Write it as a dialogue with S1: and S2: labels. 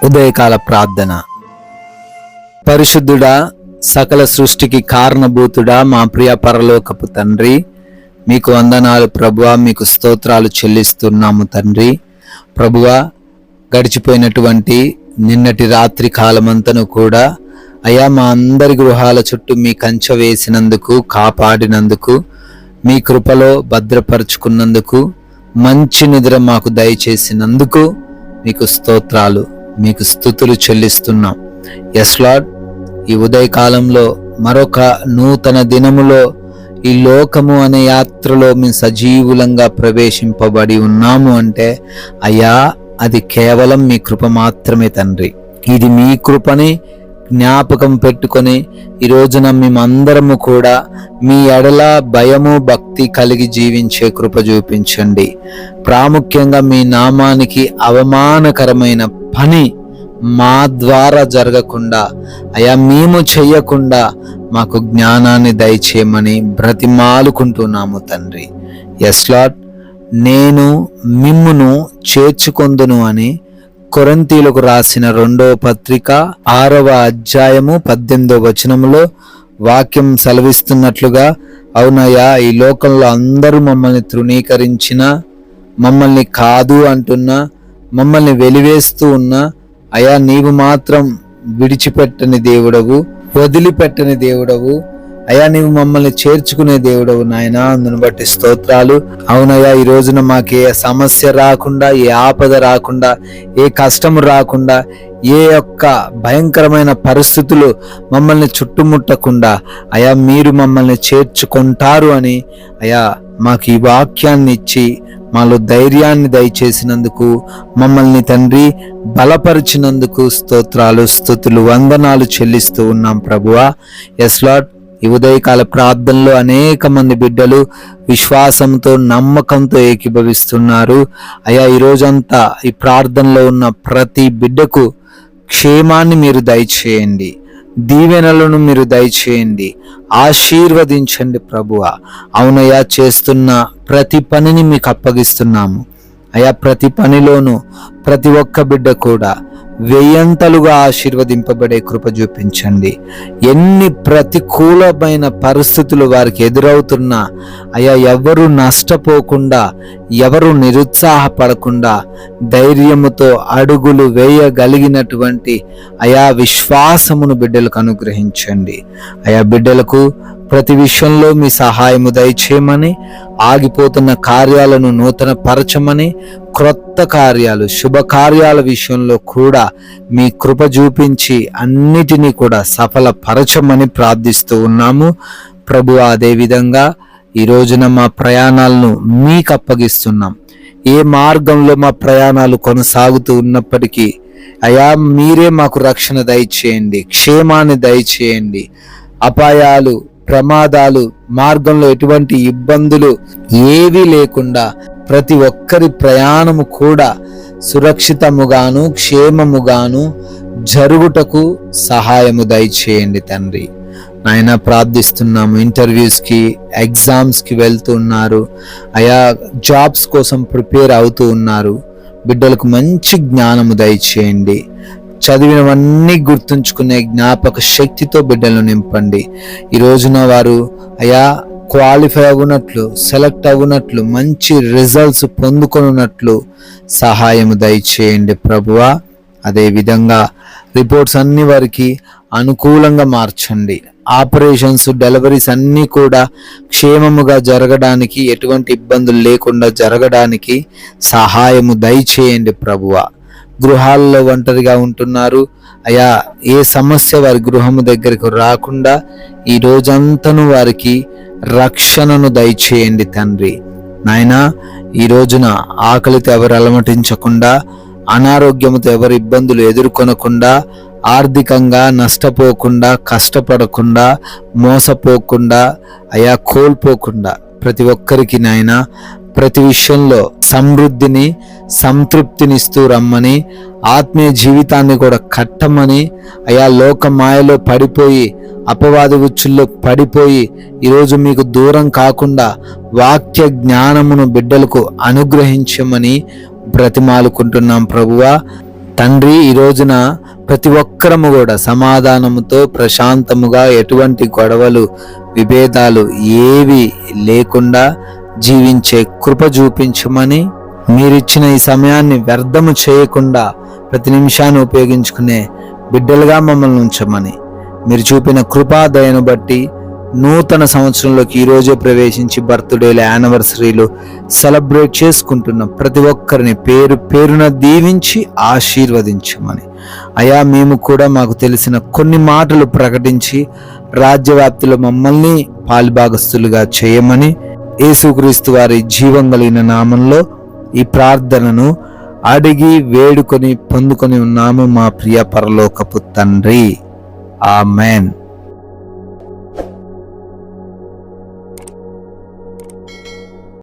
S1: ఉదయకాల ప్రార్థన. పరిశుద్ధుడా, సకల సృష్టికి కారణభూతుడా, మా ప్రియ పరలోకపు తండ్రి, మీకు వందనాలు ప్రభువా, మీకు స్తోత్రాలు చెల్లిస్తున్నాము తండ్రి. ప్రభువా, గడిచిపోయినటువంటి నిన్నటి రాత్రి కాలమంతను కూడా అయా మా అందరి గృహాల చుట్టూ మీ కంచె వేసినందుకు, కాపాడినందుకు, మీ కృపలో భద్రపరుచుకున్నందుకు, మంచి నిద్ర మాకు దయచేసినందుకు మీకు స్తోత్రాలు, మీకు స్తుతులు చెల్లిస్తున్నాం. ఎస్ లార్డ్, ఈ ఉదయకాలంలో మరొక నూతన దినములో ఈ లోకము అనే యాత్రలో మేము సజీవులంగా ప్రవేశింపబడి ఉన్నాము అంటే అయ్యా, అది కేవలం మీ కృప మాత్రమే తండ్రి. ఇది మీ కృపని జ్ఞాపకం పెట్టుకొని ఈ రోజున మేమందరము కూడా మీ ఎడల భయము భక్తి కలిగి జీవించే కృప చూపించండి. ప్రాముఖ్యంగా మీ నామానికి అవమానకరమైన పని మా ద్వారా జరగకుండా, అయా మేము చెయ్యకుండా మాకు జ్ఞానాన్ని దయచేయమని బ్రతిమాలుకుంటున్నాము తండ్రి. ఎస్ లార్డ్, నేను మిమ్మును చేర్చుకొందును అని కొరింథీయులకు రాసిన 2వ పత్రిక 6వ అధ్యాయము 18వ వచనములో వాక్యం సెలవిస్తున్నట్లుగా, అవునయ్యా, ఈ లోకంలో అందరూ మమ్మల్ని తృణీకరించినా, మమ్మల్ని కాదు అంటున్నా, మమ్మల్ని వెలివేస్తూ ఉన్నా, అయా నీవు మాత్రం విడిచిపెట్టని దేవుడవు, వదిలిపెట్టని దేవుడవు, అయా నీవు మమ్మల్ని చేర్చుకునే దేవుడవు నాయనా. అందును బట్టి స్తోత్రాలు. అవునయ్యా, ఈ రోజున మాకు ఏ సమస్య రాకుండా, ఏ ఆపద రాకుండా, ఏ కష్టము రాకుండా, ఏ యొక్క భయంకరమైన పరిస్థితులు మమ్మల్ని చుట్టుముట్టకుండా అయా మీరు మమ్మల్ని చేర్చుకుంటారు అని అయా మాకు ఈ వాక్యాన్ని ఇచ్చి మాలో ధైర్యాన్ని దయచేసినందుకు, మమ్మల్ని తండ్రి బలపరిచినందుకు స్తోత్రాలు, స్తుతులు, వందనాలు చెల్లిస్తూ ఉన్నాం ప్రభువా. ఎస్ లార్డ్, ఈ ఉదయకాల ప్రార్థనలో అనేక మంది బిడ్డలు విశ్వాసంతో, నమ్మకంతో ఏకీభవిస్తున్నారు. అయా, ఈ రోజంతా ఈ ప్రార్థనలో ఉన్న ప్రతి బిడ్డకు క్షేమాన్ని మీరు దయచేయండి, దీవెనలను మీరు దయచేయండి, ఆశీర్వదించండి ప్రభువా. అవునయ్యా, చేస్తున్న ప్రతి పనిని మీకు అప్పగిస్తున్నాము. అయా, ప్రతి పనిలోనూ ప్రతి ఒక్క బిడ్డ కూడా వెయ్యంతలుగా ఆశీర్వదింపబడే కృప చూపించండి. ఎన్ని ప్రతికూలమైన పరిస్థితులు వారికి ఎదురవుతున్నా అయా ఎవరు నష్టపోకుండా, ఎవరు నిరుత్సాహపడకుండా ధైర్యముతో అడుగులు వేయగలిగినటువంటి అయా విశ్వాసమును బిడ్డలకు అనుగ్రహించండి. అయా బిడ్డలకు ప్రతి విషయంలో మీ సహాయము దయచేయమని, ఆగిపోతున్న కార్యాలను నూతన పరచమని, క్రొత్త కార్యాలు, శుభకార్యాల విషయంలో కూడా మీ కృప చూపించి అన్నిటినీ కూడా సఫలపరచమని ప్రార్థిస్తూ ఉన్నాము ప్రభు. అదేవిధంగా ఈ రోజున మా ప్రయాణాలను మీకు అప్పగిస్తున్నాం. ఏ మార్గంలో మా ప్రయాణాలు కొనసాగుతూ ఉన్నప్పటికీ అయా మీరే మాకు రక్షణ దయచేయండి, క్షేమాన్ని దయచేయండి. అపాయాలు, ప్రమాదాలు, మార్గంలో ఎటువంటి ఇబ్బందులు ఏవీ లేకుండా ప్రతి ఒక్కరి ప్రయాణము కూడా సురక్షితముగాను క్షేమముగాను జరుగుటకు సహాయము దయచేయండి తండ్రి. నాయన ప్రార్థిస్తున్నాము. ఇంటర్వ్యూస్కి, ఎగ్జామ్స్కి వెళ్తూ ఉన్నారు, అయా జాబ్స్ కోసం ప్రిపేర్ అవుతూ ఉన్నారు. బిడ్డలకు మంచి జ్ఞానము దయచేయండి. చదివినవన్నీ గుర్తుంచుకునే జ్ఞాపక శక్తితో బిడ్డలను నింపండి. ఈ రోజున వారు అయా క్వాలిఫై అవ్వనట్లు, సెలెక్ట్ అవ్వనట్లు, మంచి రిజల్ట్స్ పొందుకొనున్నట్లు సహాయము దయచేయండి ప్రభువా. అదేవిధంగా రిపోర్ట్స్ అన్ని వారికి అనుకూలంగా మార్చండి. ఆపరేషన్స్, డెలివరీస్ అన్నీ కూడా క్షేమముగా జరగడానికి, ఎటువంటి ఇబ్బందులు లేకుండా జరగడానికి సహాయము దయచేయండి ప్రభువా. గృహాల్లో ఒంటరిగా ఉంటున్నారు అయా, ఏ సమస్య వారి గృహము దగ్గరకు రాకుండా ఈ రోజంతను వారికి రక్షణను దయచేయండి తండ్రి. నాయనా, ఈ రోజున ఆకలితో ఎవరు అలమటించకుండా, అనారోగ్యంతో ఎవరు ఇబ్బందులు ఎదుర్కొనకుండా, ఆర్థికంగా నష్టపోకుండా, కష్టపడకుండా, మోసపోకుండా, అయా కోల్పోకుండా ప్రతి ఒక్కరికి నాయనా ప్రతి విషయంలో సమృద్ధిని, సంతృప్తినిస్తూ రమ్మని, ఆత్మీయ జీవితాన్ని కూడా కట్టమని, అయా లోక మాయలో పడిపోయి, అపవాది ఉచ్చుల్లో పడిపోయి ఈరోజు మీకు దూరం కాకుండా వాక్య జ్ఞానమును బిడ్డలకు అనుగ్రహించమని బ్రతిమాలుకుంటున్నాం ప్రభువా. తండ్రి, ఈ రోజున ప్రతి ఒక్కరము కూడా సమాధానముతో ప్రశాంతముగా ఎటువంటి గొడవలు విభేదాలు ఏవి లేకుండా జీవించే కృప చూపించమని, మీరిచ్చిన ఈ సమయాన్ని వ్యర్థము చేయకుండా ప్రతి నిమిషాన్ని ఉపయోగించుకునే బిడ్డలుగా మమ్మల్ని ఉంచమని, మీరు చూపిన కృపాదయను బట్టి నూతన సంవత్సరంలోకి ఈరోజే ప్రవేశించి బర్త్డేలు, యానివర్సరీలు సెలబ్రేట్ చేసుకుంటున్న ప్రతి ఒక్కరిని పేరు పేరున దీవించి ఆశీర్వదించమని, అయా మేము కూడా మాకు తెలిసిన కొన్ని మాటలు ప్రకటించి రాజ్యవ్యాప్తిలో మమ్మల్ని పాలిభాగస్తులుగా చేయమని, యేసుక్రీస్తు వారి జీవం కలిగిన నామంలో ఈ ప్రార్థనను అడిగి వేడుకొని పొందుకొని ఉన్నాము మా ప్రియ పరలోకపు తండ్రి. ఆమేన్.